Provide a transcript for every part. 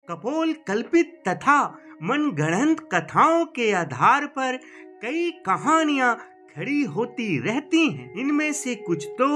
कपोल कल्पित तथा मनगढ़ंत कथाओं के आधार पर कई कहानियां खड़ी होती रहती हैं। इनमें से कुछ तो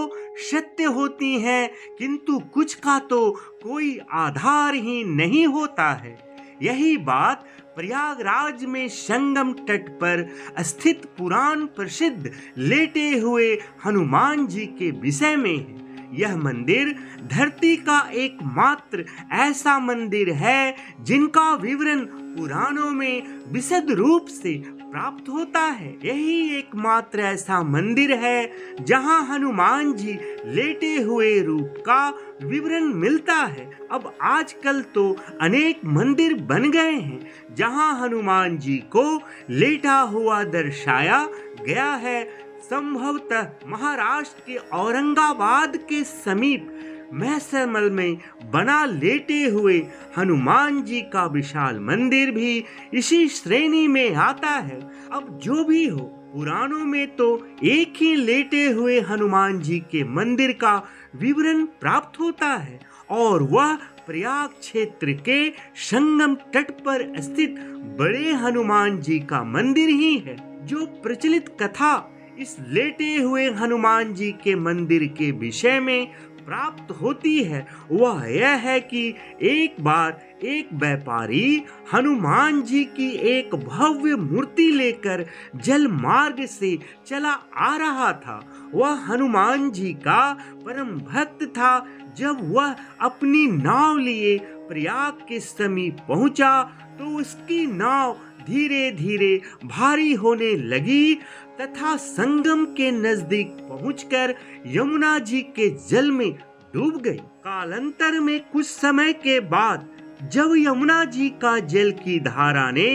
सत्य होती हैं, किंतु कुछ का तो कोई आधार ही नहीं होता है। यही बात प्रयागराज में संगम तट पर स्थित पुराण प्रसिद्ध लेटे हुए हनुमान जी के विषय में है। यह मंदिर धरती का एकमात्र ऐसा मंदिर है जिनका विवरण पुराणों में विशद रूप से प्राप्त होता है। यही एकमात्र ऐसा मंदिर है जहां हनुमान जी लेटे हुए रूप का विवरण मिलता है। अब आजकल तो अनेक मंदिर बन गए हैं जहां हनुमान जी को लेटा हुआ दर्शाया गया है। संभवतः महाराष्ट्र के औरंगाबाद के समीप महसमल में बना लेटे हुए हनुमान जी का विशाल मंदिर भी इसी श्रेणी में आता है। अब जो भी हो, पुराणों में तो एक ही लेटे हुए हनुमान जी के मंदिर का विवरण प्राप्त होता है और वह प्रयाग क्षेत्र के संगम तट पर स्थित बड़े हनुमान जी का मंदिर ही है। जो प्रचलित कथा इस लेटे हुए हनुमान जी के मंदिर के विषय में प्राप्त होती है वह यह है कि एक बार एक व्यापारी हनुमान जी की एक भव्य मूर्ति लेकर जल मार्ग से चला आ रहा था। वह हनुमान जी का परम भक्त था। जब वह अपनी नाव लिए प्रयाग के समीप पहुंचा तो उसकी नाव धीरे धीरे भारी होने लगी तथा संगम के नजदीक पहुंचकर यमुना जी के जल में डूब गई। कालांतर में कुछ समय के बाद जब यमुना जी का जल की धारा ने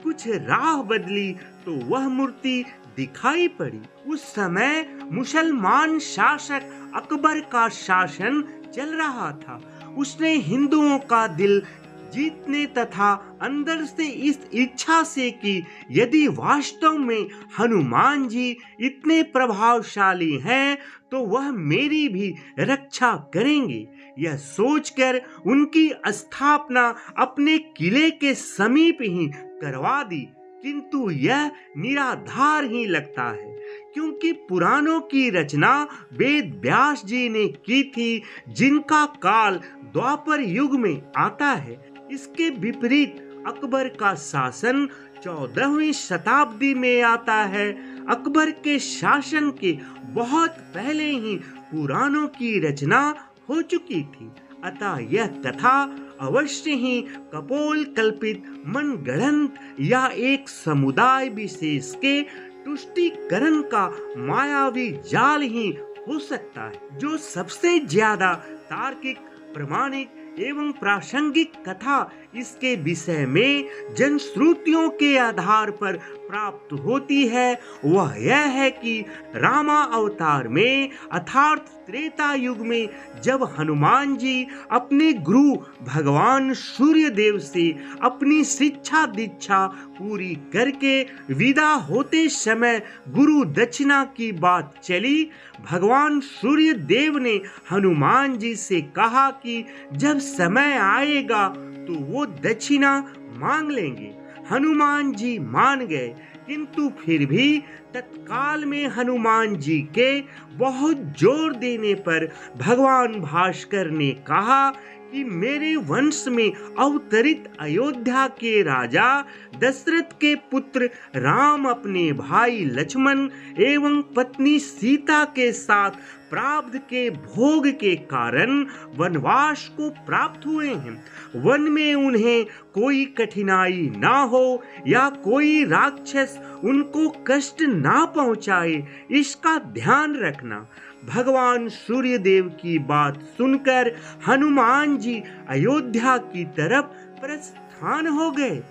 कुछ राह बदली तो वह मूर्ति दिखाई पड़ी। उस समय मुसलमान शासक अकबर का शासन चल रहा था। उसने हिंदुओं का दिल जीतने तथा अंदर से इस इच्छा से कि यदि वास्तव में हनुमान जी इतने प्रभावशाली हैं तो वह मेरी भी रक्षा करेंगे। यह सोचकर उनकी स्थापना अपने किले के समीप ही करवा दी, किंतु यह निराधार ही लगता है क्योंकि पुराणों की रचना वेद व्यास जी ने की थी जिनका काल द्वापर युग में आता है। इसके विपरीत अकबर का शासन 14वीं शताब्दी में आता है। अकबर के शासन के बहुत पहले ही पुराणों की रचना हो चुकी थी, अतः यह कथा अवश्य ही कपोल कल्पित मनगढ़ंत या एक समुदाय विशेष के तुष्टीकरण का मायावी जाल ही हो सकता है। जो सबसे ज्यादा तार्किक, प्रमाणिक एवं प्रासंगिक कथा इसके विषय में जनश्रुतियों के आधार पर प्राप्त होती है वह यह है कि रामा अवतार में अर्थात त्रेता युग में जब हनुमान जी अपने गुरु भगवान सूर्य देव से अपनी शिक्षा दीक्षा पूरी करके विदा होते समय गुरु दक्षिणा की बात चली। भगवान सूर्य देव ने हनुमान जी से कहा कि जब समय आएगा तो वो दक्षिणा मांग लेंगे। हनुमान जी मान गए, किंतु फिर भी तत्काल में हनुमान जी के बहुत जोर देने पर भगवान भास्कर ने कहा कि मेरे वंश में अवतरित अयोध्या के राजा दशरथ के पुत्र राम अपने भाई लक्ष्मण एवं पत्नी सीता के साथ प्रारब्ध के भोग के कारण वनवास को प्राप्त हुए हैं। वन में उन्हें कोई कठिनाई ना हो या कोई राक्षस उनको कष्ट ना पहुंचाए, इसका ध्यान रखना। भगवान सूर्य देव की बात सुनकर हनुमान जी अयोध्या की तरफ प्रस्थान हो गए।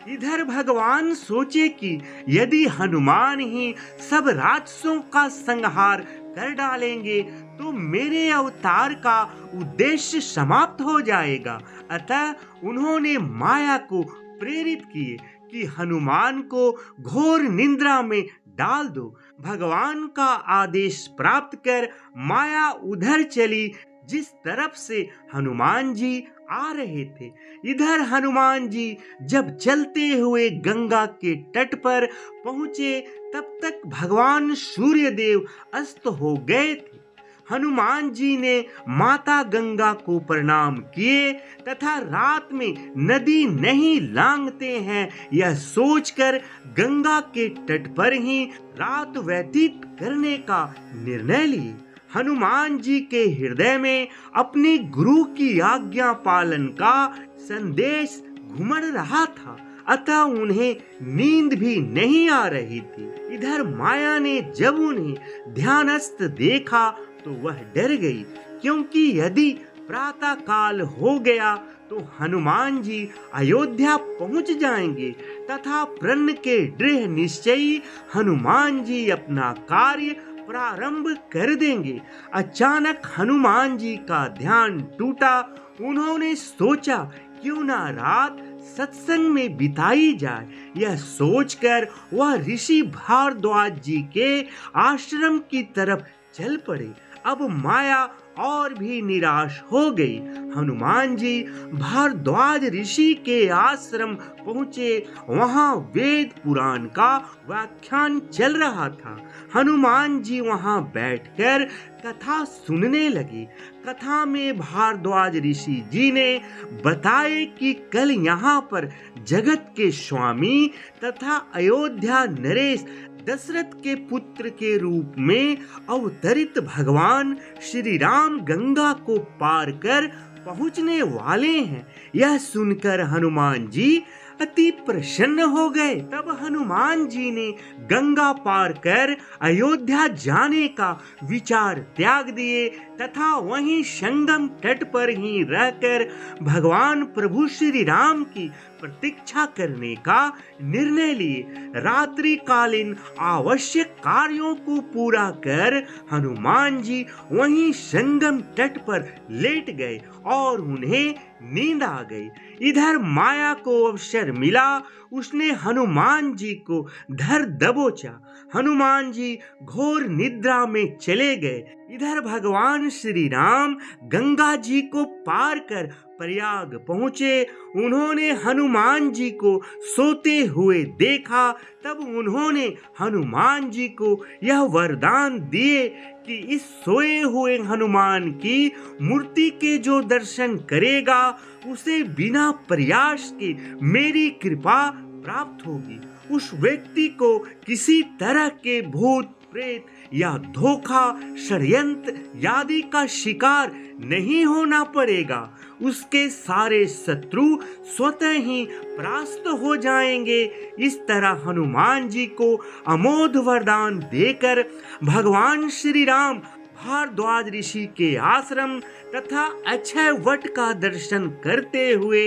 इधर भगवान सोचे कि यदि हनुमान ही सब राक्षसों का संहार कर डालेंगे तो मेरे अवतार का उद्देश्य समाप्त हो जाएगा। अतः उन्होंने माया को प्रेरित किए कि हनुमान को घोर निद्रा में डाल दो। भगवान का आदेश प्राप्त कर माया उधर चली जिस तरफ से हनुमान जी आ रहे थे। इधर हनुमान जी जब चलते हुए गंगा के तट पर पहुंचे तब तक भगवान सूर्यदेव अस्त हो गए थे। हनुमान जी ने माता गंगा को प्रणाम किए तथा रात में नदी नहीं लांघते हैं यह सोचकर गंगा के तट पर ही रात व्यतीत करने का निर्णय लिए। हनुमान जी के हृदय में अपने गुरु की आज्ञा पालन का संदेश घुमड़ रहा था, अतः उन्हें नींद भी नहीं आ रही थी। इधर माया ने जब उन्हें ध्यानस्थ देखा तो वह डर गई, क्योंकि यदि प्रातः काल हो गया तो हनुमान जी अयोध्या पहुंच जाएंगे तथा प्रण के दृढ़ निश्चयी हनुमान जी अपना कार्य प्रारंभ कर देंगे। अचानक हनुमान जी का ध्यान टूटा। उन्होंने सोचा क्यों ना रात सत्संग में बिताई जाए। यह सोचकर वह ऋषि भारद्वाज जी के आश्रम की तरफ चल पड़े। अब माया और भी निराश हो गई। हनुमान जी भारद्वाज ऋषि के आश्रम पहुंचे। वहां वेद पुराण का व्याख्यान चल रहा था। हनुमान जी वहां बैठकर कथा सुनने लगे। कथा में भारद्वाज ऋषि जी ने बताए कि कल यहाँ पर जगत के स्वामी तथा अयोध्या नरेश दशरथ के पुत्र के रूप में अवतरित भगवान श्री राम गंगा को पार कर पहुंचने वाले हैं। यह सुनकर हनुमान जी अति प्रसन्न हो गए। तब हनुमान जी ने गंगा पार कर अयोध्या जाने का विचार त्याग दिए तथा वहीं संगम तट पर ही रहकर भगवान प्रभु श्री राम की प्रतीक्षा करने का निर्णय लिए। रात्रि कालीन आवश्यक कार्यों को पूरा कर हनुमान जी वहीं संगम तट पर लेट गए और उन्हें नींद आ गई। इधर माया को अवसर मिला, उसने हनुमान जी को धर दबोचा। हनुमान जी घोर निद्रा में चले गए। इधर भगवान श्री राम गंगा जी को पार कर प्रयाग पहुँचे। उन्होंने हनुमान जी को सोते हुए देखा। तब उन्होंने हनुमान जी को यह वरदान दिए कि इस सोए हुए हनुमान की मूर्ति के जो दर्शन करेगा उसे बिना प्रयास के मेरी कृपा प्राप्त होगी। उस व्यक्ति को किसी तरह के भूत प्रेत या धोखा षड्यंत्र आदि का शिकार नहीं होना पड़ेगा। उसके सारे शत्रु स्वतः ही परास्त हो जाएंगे। इस तरह हनुमान जी को अमोघ वरदान देकर भगवान श्री राम भारद्वाज ऋषि के आश्रम तथा अक्षय वट का दर्शन करते हुए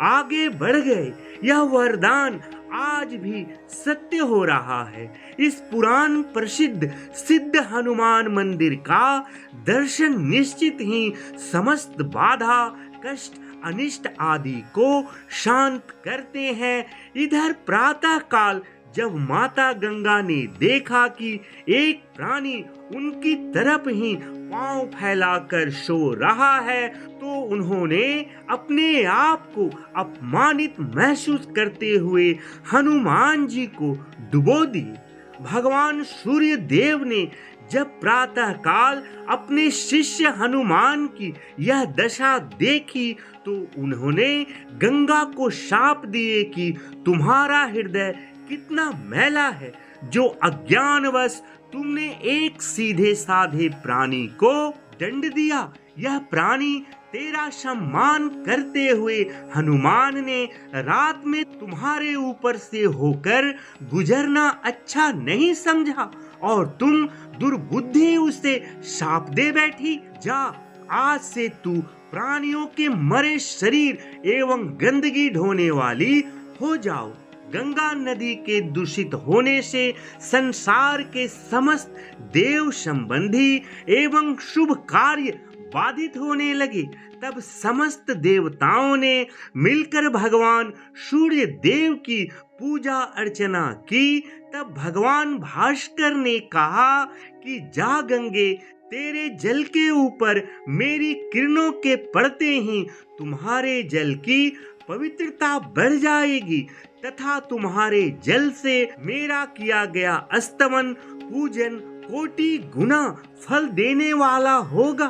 आगे बढ़ गए। यह वरदान आज भी सत्य हो रहा है। इस पुराण प्रसिद्ध सिद्ध हनुमान मंदिर का दर्शन निश्चित ही समस्त बाधा कष्ट अनिष्ट आदि को शांत करते हैं। इधर प्रातः काल जब माता गंगा ने देखा कि एक प्राणी उनकी तरफ ही पांव फैलाकर सो रहा है तो उन्होंने अपने आप को अपमानित महसूस करते हुए हनुमान जी को डुबो दिए। भगवान सूर्य देव ने जब प्रातः काल अपने शिष्य हनुमान की यह दशा देखी तो उन्होंने गंगा को शाप दिए कि तुम्हारा हृदय कितना मैला है, जो अज्ञानवश तुमने एक सीधे साधे प्राणी को दंड दिया। यह प्राणी तेरा सम्मान करते हुए हनुमान ने रात में तुम्हारे ऊपर से होकर गुजरना अच्छा नहीं समझा और तुम दुर्बुद्धि उसे शाप दे बैठी। जा, आज से तू प्राणियों के मरे शरीर एवं गंदगी ढोने वाली हो जाओ। गंगा नदी के दूषित होने से संसार के समस्त देव संबंधी एवं शुभ कार्य बाधित होने लगे। तब समस्त देवताओं ने मिलकर भगवान सूर्य देव की पूजा अर्चना की। तब भगवान भास्कर ने कहा कि जा गंगे, तेरे जल के ऊपर मेरी किरणों के पड़ते ही तुम्हारे जल की पवित्रता बढ़ जाएगी तथा तुम्हारे जल से मेरा किया गया अस्तमन पूजन कोटि गुना फल देने वाला होगा।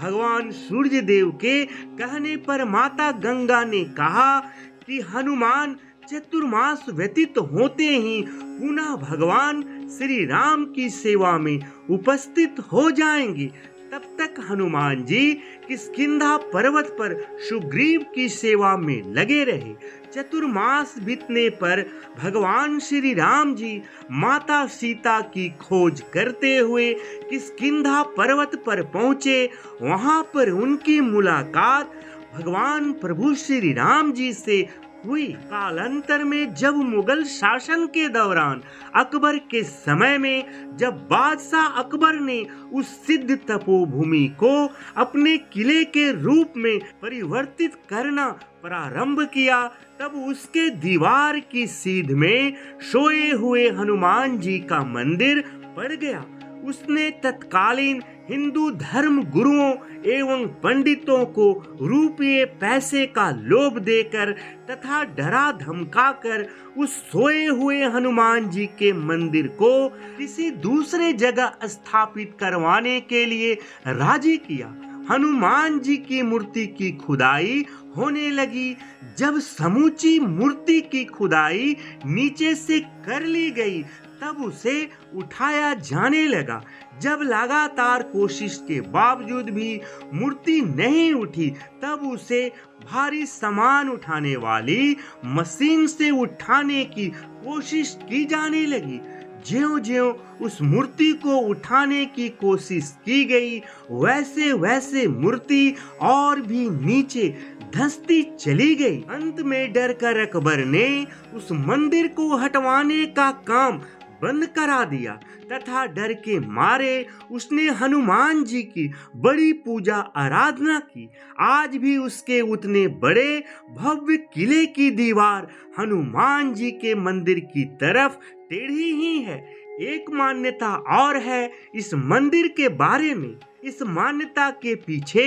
भगवान सूर्य देव के कहने पर माता गंगा ने कहा कि हनुमान चतुर्मास व्यतीत होते ही पुनः भगवान श्री राम की सेवा में उपस्थित हो जाएंगे। तब तक हनुमान जी किष्किंधा पर्वत पर सुग्रीव की सेवा में लगे रहे। चतुर्मास बीतने पर भगवान श्री राम जी माता सीता की खोज करते हुए किष्किंधा पर्वत पर पहुँचे। वहाँ पर उनकी मुलाकात भगवान प्रभु श्री राम जी से हुई। कालांतर में जब मुगल शासन के दौरान अकबर के समय में जब बादशाह अकबर ने उस सिद्ध तपोभूमि को अपने किले के रूप में परिवर्तित करना प्रारंभ किया, तब उसके दीवार की सीध में सोए हुए हनुमान जी का मंदिर पड़ गया। उसने तत्कालीन हिंदू धर्म गुरुओं एवं पंडितों को रुपये पैसे का लोभ देकर तथा डरा धमकाकर उस सोए हुए हनुमान जी के मंदिर को किसी दूसरे जगह स्थापित करवाने के लिए राजी किया। हनुमान जी की मूर्ति की खुदाई होने लगी। जब समूची मूर्ति की खुदाई नीचे से कर ली गई तब उसे उठाया जाने लगा। जब लगातार कोशिश के बावजूद भी मूर्ति नहीं उठी तब उसे भारी सामान उठाने वाली मशीन से उठाने की कोशिश की जाने लगी। ज्यों-ज्यों उस मूर्ति को उठाने की कोशिश की गई वैसे वैसे मूर्ति और भी नीचे धंसती चली गई। अंत में डर कर अकबर ने उस मंदिर को हटवाने का काम बंद करा दिया तथा डर के मारे उसने हनुमान जी की बड़ी पूजा आराधना की। आज भी उसके उतने बड़े भव्य किले की दीवार हनुमान जी के मंदिर की तरफ टेढ़ी ही है। एक मान्यता और है इस मंदिर के बारे में। इस मान्यता के पीछे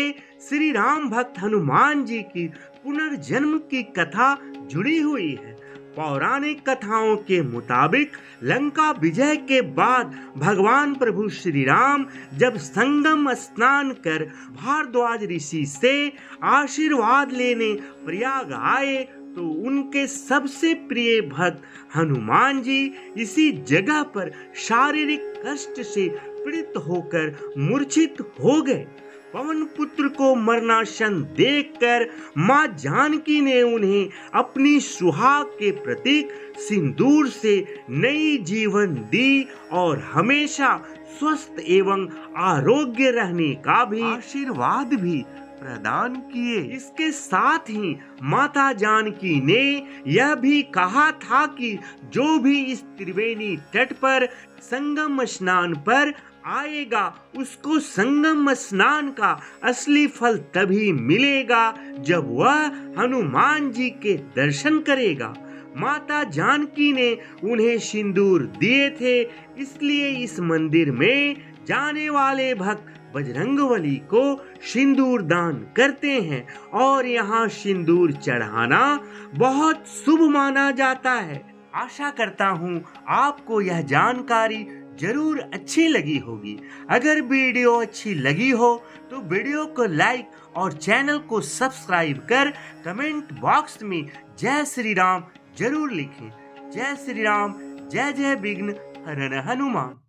श्री राम भक्त हनुमान जी की पुनर्जन्म की कथा जुड़ी हुई है। पौराणिक कथाओं के मुताबिक लंका विजय के बाद भगवान प्रभु श्री राम जब संगम स्नान कर भारद्वाज ऋषि से आशीर्वाद लेने प्रयाग आए तो उनके सबसे प्रिय भक्त हनुमान जी इसी जगह पर शारीरिक कष्ट से पीड़ित होकर मूर्छित हो गए। पवन पुत्र को मरणासन देखकर मां जानकी ने उन्हें अपनी सुहाग के प्रतीक सिंदूर से नई जीवन दी और हमेशा स्वस्थ एवं आरोग्य रहने का भी आशीर्वाद भी प्रदान किए। इसके साथ ही माता जानकी ने यह भी कहा था कि जो भी इस त्रिवेणी तट पर संगम स्नान पर आएगा उसको संगम स्नान का असली फल तभी मिलेगा जब वह हनुमान जी के दर्शन करेगा। माता जानकी ने उन्हें सिंदूर दिए थे, इसलिए इस मंदिर में जाने वाले भक्त बजरंगबली को सिंदूर दान करते हैं और यहाँ सिंदूर चढ़ाना बहुत शुभ माना जाता है। आशा करता हूँ आपको यह जानकारी जरूर अच्छी लगी होगी। अगर वीडियो अच्छी लगी हो तो वीडियो को लाइक और चैनल को सब्सक्राइब कर कमेंट बॉक्स में जय श्री राम जरूर लिखें। जय श्री राम, जय जय विघ्न हरण हनुमान।